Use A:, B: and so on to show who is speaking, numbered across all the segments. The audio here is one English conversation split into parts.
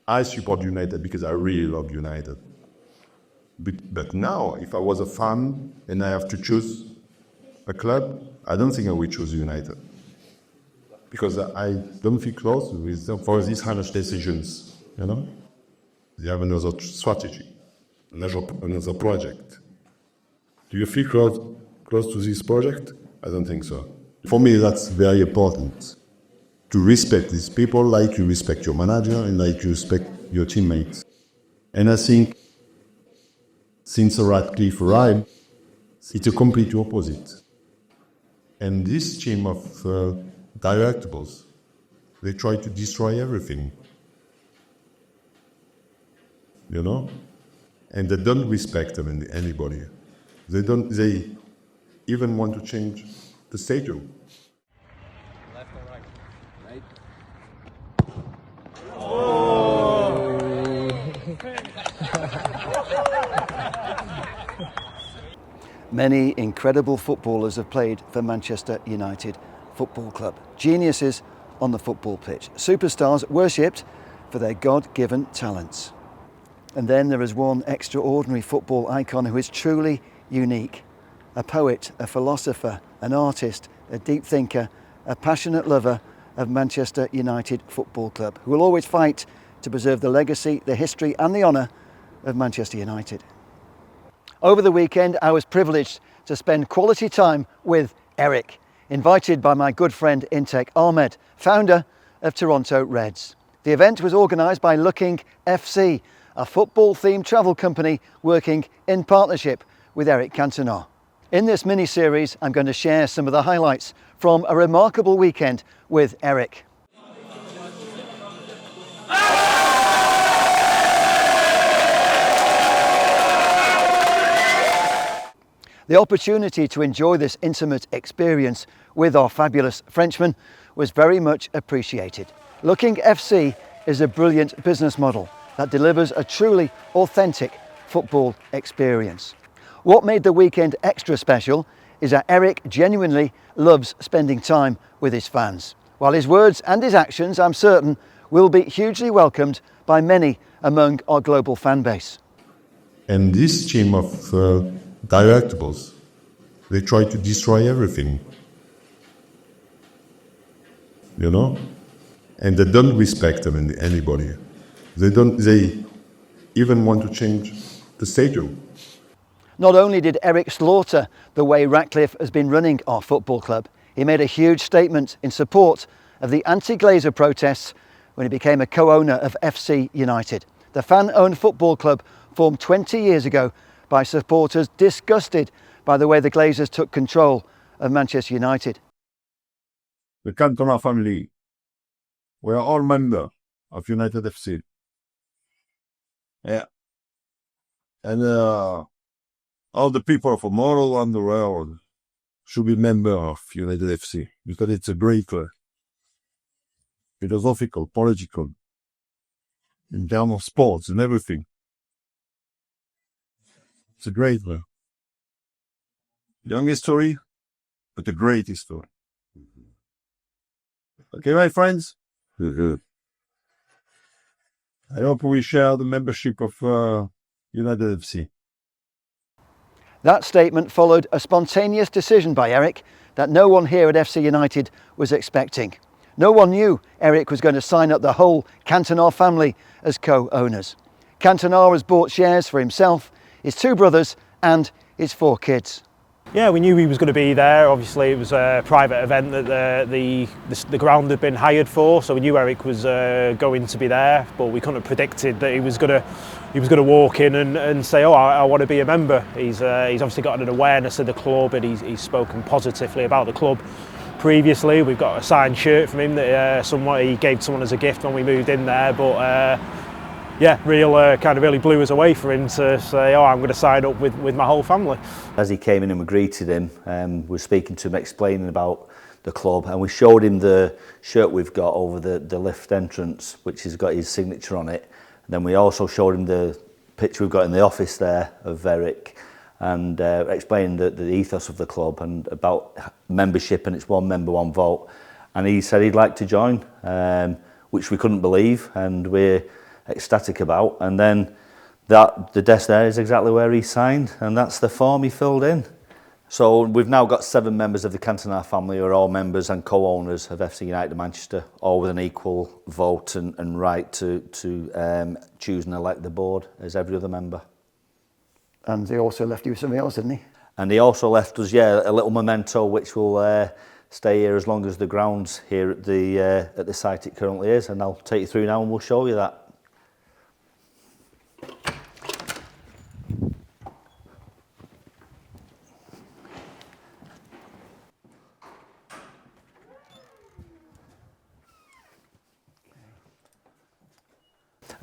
A: I support United because I really love United. But now, if I was a fan and I have to choose a club, I don't think I would choose United. Because I don't feel close with them for these kind of decisions, you know? They have another strategy, another project. Do you feel close to this project? I don't think so. For me, that's very important. To respect these people like you respect your manager and like you respect your teammates. And I think since Ratcliffe arrived, it's a complete opposite. And this team of directables, they try to destroy everything. You know? And they don't respect anybody. They even want to change the stadium.
B: Left or right? Right.
C: Many incredible footballers have played for Manchester United Football Club. Geniuses on the football pitch. Superstars worshipped for their God-given talents. And then there is one extraordinary football icon who is truly unique. A poet, a philosopher, an artist, a deep thinker, a passionate lover of Manchester United Football Club, who will always fight to preserve the legacy, the history and the honour of Manchester United. Over the weekend, I was privileged to spend quality time with Eric, invited by my good friend Intek Ahmed, founder of Toronto Reds. The event was organised by Looking FC, a football-themed travel company working in partnership with Eric Cantona. In this mini-series, I'm going to share some of the highlights from a remarkable weekend with Eric. The opportunity to enjoy this intimate experience with our fabulous Frenchman was very much appreciated. Looking FC is a brilliant business model that delivers a truly authentic football experience. What made the weekend extra special is that Eric genuinely loves spending time with his fans, while his words and his actions, I'm certain, will be hugely welcomed by many among our global fan base.
A: And this team of directables, they try to destroy everything. You know? And they don't respect anybody. They even want to change the stadium.
C: Not only did Eric slaughter the way Ratcliffe has been running our football club, he made a huge statement in support of the anti-Glazer protests when he became a co-owner of FC United, the fan-owned football club formed 20 years ago by supporters disgusted by the way the Glazers took control of Manchester United.
D: The Cantona family, we are all members of United FC. Yeah. And all the people from all around the world should be members of United FC because it's a great philosophical, political, in terms of sports and everything. It's a great young history, but a great history. Okay, my friends? I hope we share the membership of United FC.
C: That statement followed a spontaneous decision by Eric that no one here at FC United was expecting. No one knew Eric was going to sign up the whole Cantona family as co-owners. Cantona has bought shares for himself, his two brothers and his 4 kids.
E: Yeah, we knew he was going to be there. Obviously, it was a private event that the ground had been hired for, so we knew Eric was going to be there. But we couldn't have predicted that he was going to walk in and say, "Oh, I want to be a member." He's obviously got an awareness of the club, and he's spoken positively about the club previously. We've got a signed shirt from him that he gave to someone as a gift when we moved in there. But yeah, really blew us away for him to say, "Oh, I'm going to sign up with my whole family."
F: As he came in and we greeted him, we were speaking to him, explaining about the club, and we showed him the shirt we've got over the lift entrance, which has got his signature on it. And then we also showed him the picture we've got in the office there of Eric, and explained the ethos of the club and about membership, and it's 1 member, 1 vote. And he said he'd like to join, which we couldn't believe, and we're ecstatic about. And then the desk there is exactly where he signed, and that's the form he filled in. So we've now got 7 members of the Cantona family who are all members and co-owners of FC United Manchester, all with an equal vote and right to choose and elect the board as every other member.
C: And he also left you with something else, didn't he?
F: And he also left us, a little memento which will stay here as long as the ground's here at the site it currently is. And I'll take you through now and we'll show you that.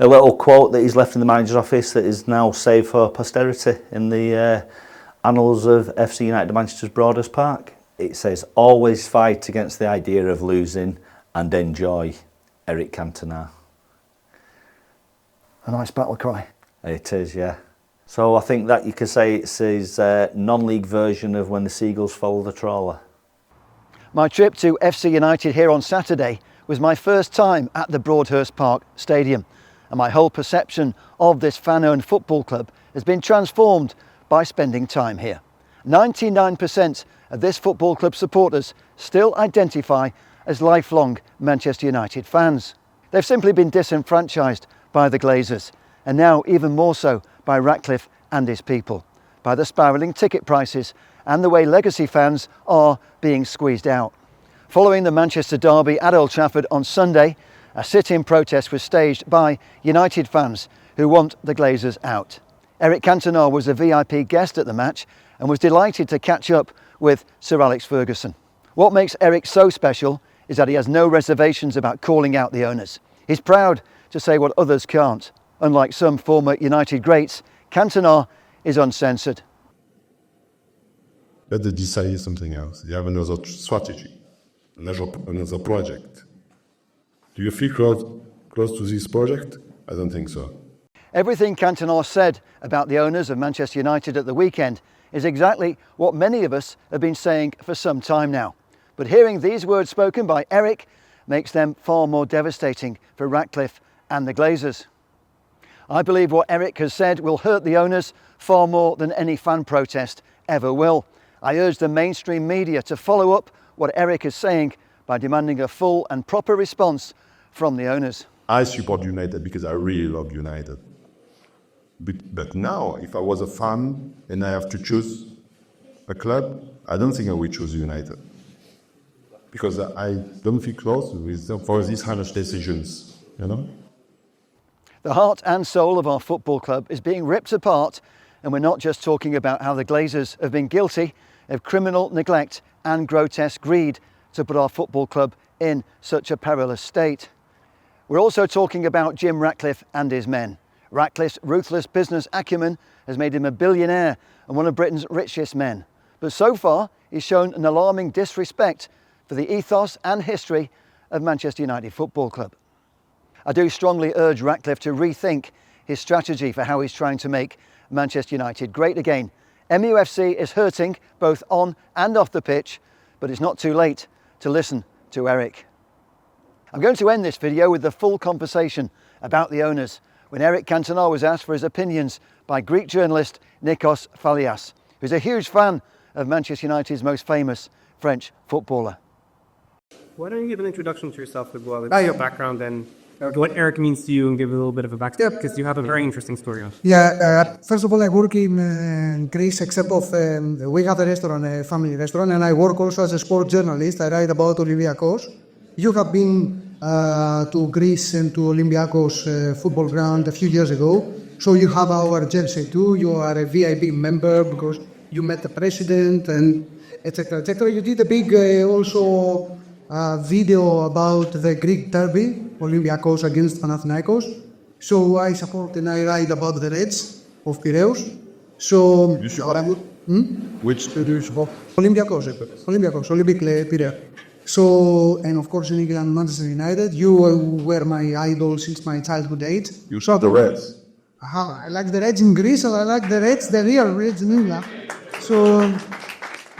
F: A little quote that he's left in the manager's office that is now saved for posterity in the annals of FC United Manchester's Broadhurst Park. It says, "Always fight against the idea of losing and enjoy, Eric Cantona."
C: A nice battle cry.
F: It is, yeah. So I think that you could say it's his non-league version of when the seagulls follow the trawler.
C: My trip to FC United here on Saturday was my first time at the Broadhurst Park Stadium, and my whole perception of this fan-owned football club has been transformed by spending time here. 99% of this football club supporters still identify as lifelong Manchester United fans. They've simply been disenfranchised by the Glazers, and now even more so by Ratcliffe and his people, by the spiralling ticket prices and the way legacy fans are being squeezed out. Following the Manchester derby at Old Trafford on Sunday, a sit-in protest was staged by United fans who want the Glazers out. Eric Cantona was a VIP guest at the match and was delighted to catch up with Sir Alex Ferguson. What makes Eric so special is that he has no reservations about calling out the owners. He's proud to say what others can't. Unlike some former United greats, Cantona is uncensored.
A: But they decided something else. They have another strategy, another project. Do you feel close to this project? I don't think so.
C: Everything Cantona said about the owners of Manchester United at the weekend is exactly what many of us have been saying for some time now. But hearing these words spoken by Eric makes them far more devastating for Ratcliffe and the Glazers. I believe what Eric has said will hurt the owners far more than any fan protest ever will. I urge the mainstream media to follow up what Eric is saying by demanding a full and proper response from the owners.
A: I support United because I really love United. But now, if I was a fan and I have to choose a club, I don't think I would choose United. Because I don't feel close with them for these kind of decisions, you know?
C: The heart and soul of our football club is being ripped apart, and we're not just talking about how the Glazers have been guilty of criminal neglect and grotesque greed to put our football club in such a perilous state. We're also talking about Jim Ratcliffe and his men. Ratcliffe's ruthless business acumen has made him a billionaire and one of Britain's richest men. But so far, he's shown an alarming disrespect for the ethos and history of Manchester United Football Club. I do strongly urge Ratcliffe to rethink his strategy for how he's trying to make Manchester United great again. MUFC is hurting both on and off the pitch, but it's not too late to listen to Eric. I'm going to end this video with the full conversation about the owners when Eric Cantona was asked for his opinions by Greek journalist Nikos Falias, who's a huge fan of Manchester United's most famous French footballer.
G: Why don't you give an introduction to yourself as well, your background and what Eric means to you, and give a little bit of a backstory, because you have a very interesting story on.
H: First of all, I work in Greece, except of we have a restaurant, a family restaurant, and I work also as a sports journalist. I write about Olympiacos. You have been to Greece and to Olympiacos football ground a few years ago, so you have our jersey too. You are a VIP member because you met the president and etc. etc. You did a big also video about the Greek derby, Olympiacos against Panathinaikos. So I support and I write about the Reds of Piraeus. So
A: You support which do you support?
H: Olympiacos, Olympic Piraeus. So, and of course in England, Manchester United. You were my idol since my childhood age.
A: You saw the Reds.
H: I like the Reds in Greece and I like the Reds, the real Reds in England. So,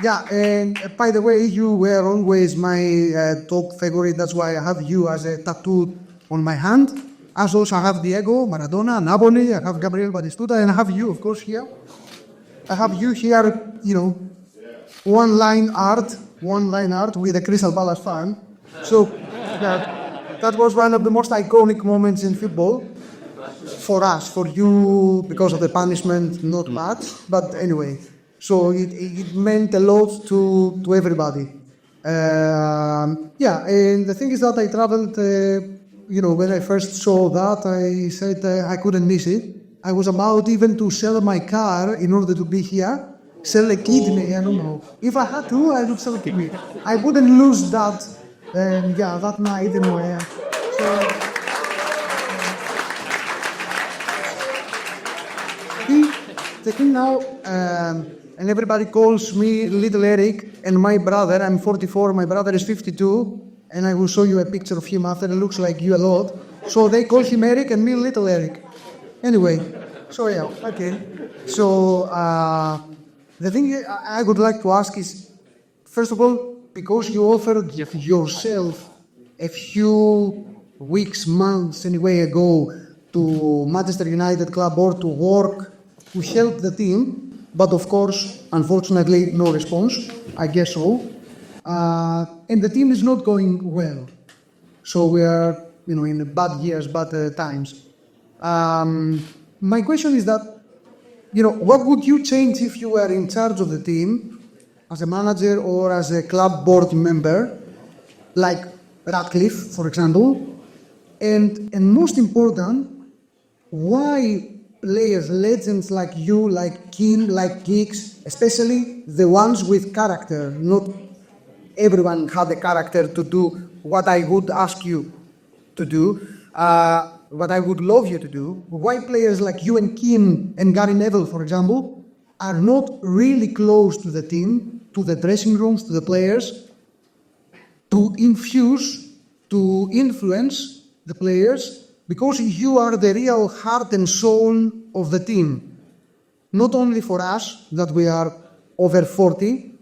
H: yeah, and by the way, you were always my top favorite. That's why I have you as a tattoo on my hand. As also I have Diego, Maradona, Napoli, I have Gabriel Batistuta, and I have you, of course, here. I have you here, one-line art with a Crystal Palace fan. So that was one of the most iconic moments in football for us. For you, because of the punishment, not much. But anyway, so it meant a lot to everybody. And the thing is that I traveled, when I first saw that, I said I couldn't miss it. I was about even to sell my car in order to be here, sell a kidney, I don't know. If I had to, I would sell a kidney. I wouldn't lose that, that night anyway. The thing now, and everybody calls me Little Eric, and my brother, I'm 44, my brother is 52, and I will show you a picture of him after, it looks like you a lot. So they call him Eric and me Little Eric. Anyway, so yeah, okay. So the thing I would like to ask is, first of all, because you offered yourself a few weeks, months anyway ago to Manchester United club or to work to help the team, but of course, unfortunately, no response, I guess so. And the team is not going well. So we are, in bad years, bad times. My question is that, what would you change if you were in charge of the team as a manager or as a club board member, like Ratcliffe, for example? And most important, why players, legends like you, like Keane, like Giggs, especially the ones with character, not everyone had the character to do what I would ask you to do, what I would love you to do. Why players like you and Keane and Gary Neville, for example, are not really close to the team, to the dressing rooms, to the players, to infuse, to influence the players, because you are the real heart and soul of the team. Not only for us, that we are over 40,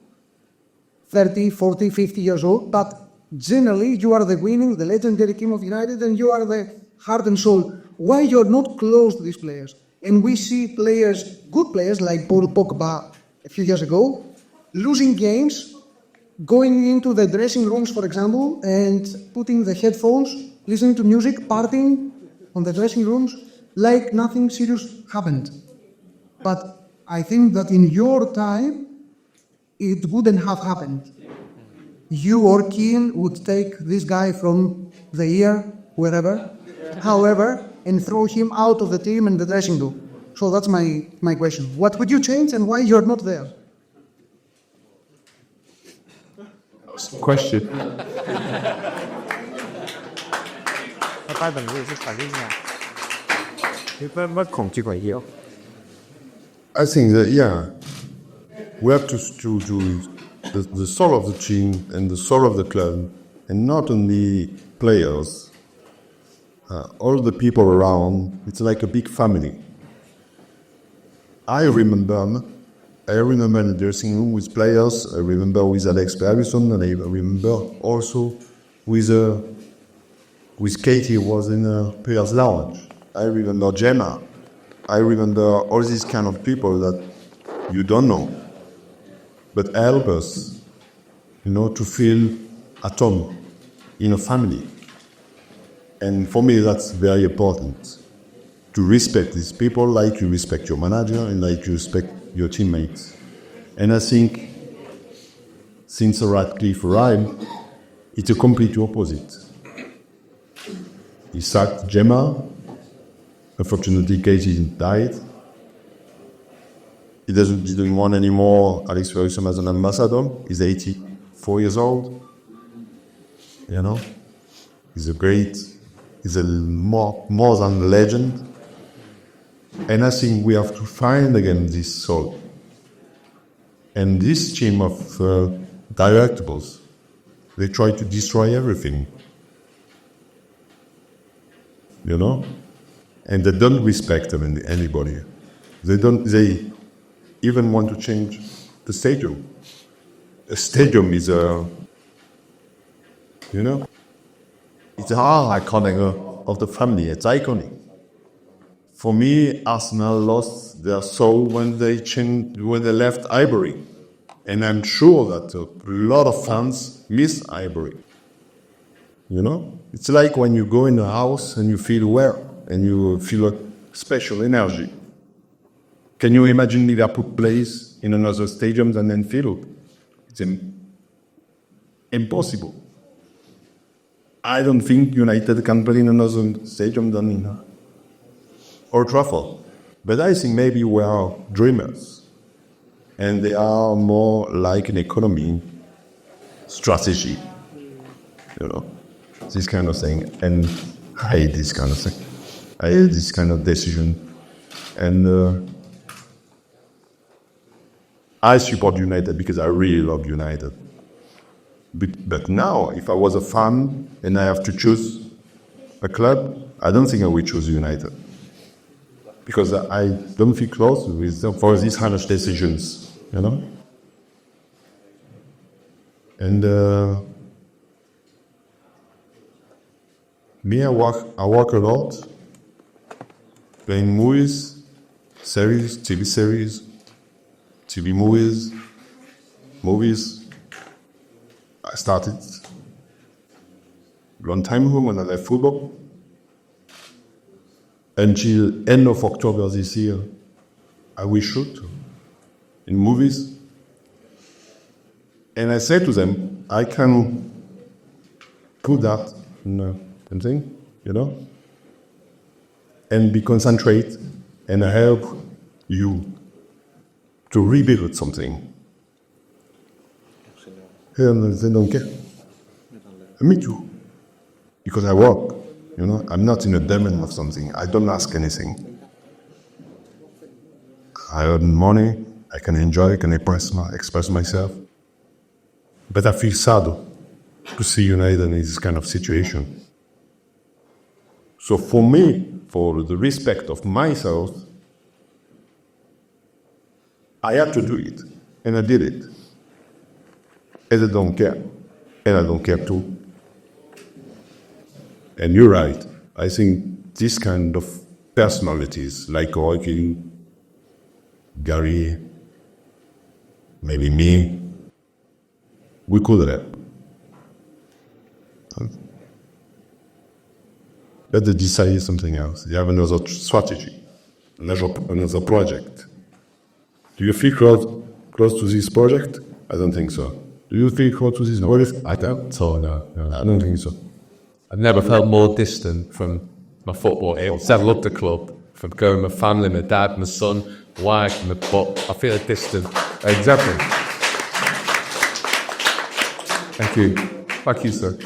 H: 30, 40, 50 years old, but generally you are the winning, the legendary King of United, and you are the heart and soul. Why you're not close to these players? And we see players, good players like Paul Pogba a few years ago, losing games, going into the dressing rooms, for example, and putting the headphones, listening to music, partying on the dressing rooms like nothing serious happened. But I think that in your time, it wouldn't have happened. You or Keane would take this guy from the ear, wherever, however, and throw him out of the team and the dressing room. So that's my question. What would you change and why you're not there?
A: Question. I think that, we have to the soul of the team and the soul of the club, and not only players, all the people around. It's like a big family. I remember in the dressing room with players. I remember with Alex Ferguson, and I remember also with Katie, who was in a players' lounge. I remember Gemma. I remember all these kind of people that you don't know, but help us, to feel at home in a family. And for me, that's very important, to respect these people like you respect your manager and like you respect your teammates. And I think since Ratcliffe arrived, it's a complete opposite. He sacked Gemma. Unfortunately, Katie died. He didn't want anymore Alex Ferguson as an ambassador. He's 84 years old. He's he's a more than a legend. And I think we have to find again this soul. And this team of directables, they try to destroy everything. And they don't respect anybody. They even want to change the stadium. A stadium is it's iconic. of the family. It's iconic. For me, Arsenal lost their soul when they left Highbury. And I'm sure that a lot of fans miss Highbury. You know? It's like when you go in a house and you feel well, and you feel a special energy. Can you imagine Liverpool plays in another stadium than Anfield? It's impossible. I don't think United can play in another stadium than in Old Trafford. But I think maybe we are dreamers. And they are more like an economy, strategy, you know, this kind of thing. And I hate this kind of thing. I hate this kind of decision. And I support United because I really love United. But now, if I was a fan and I have to choose a club, I don't think I would choose United. Because I don't feel close with them for these kind of decisions, you know? And me, I work a lot, playing movies, series, TV movies. I started a long time ago when I left football. Until end of October this year, I will shoot in movies. And I said to them, I can put that in something, you know, and be concentrate and help you to rebuild something. And they don't care. Me too. Because I work, you know, I'm not in a demand of something. I don't ask anything. I earn money, I can enjoy, I can express myself. But I feel sad to see United in this kind of situation. So for me, for the respect of myself, I had to do it, and I did it. And I don't care, and I don't care too. And you're right, I think this kind of personalities, like Rocky, Gary, maybe me, we could have. But they decided something else. They have another strategy, another project. Do you feel close to this project? I don't think so. Do you feel close to this project?
I: I don't. So no.
A: I don't think so.
I: I've never felt more distant from my football. I love the club. From going with my family, my dad, my son, wife, but I feel distant.
A: Exactly.
I: Thank you. Thank you, sir.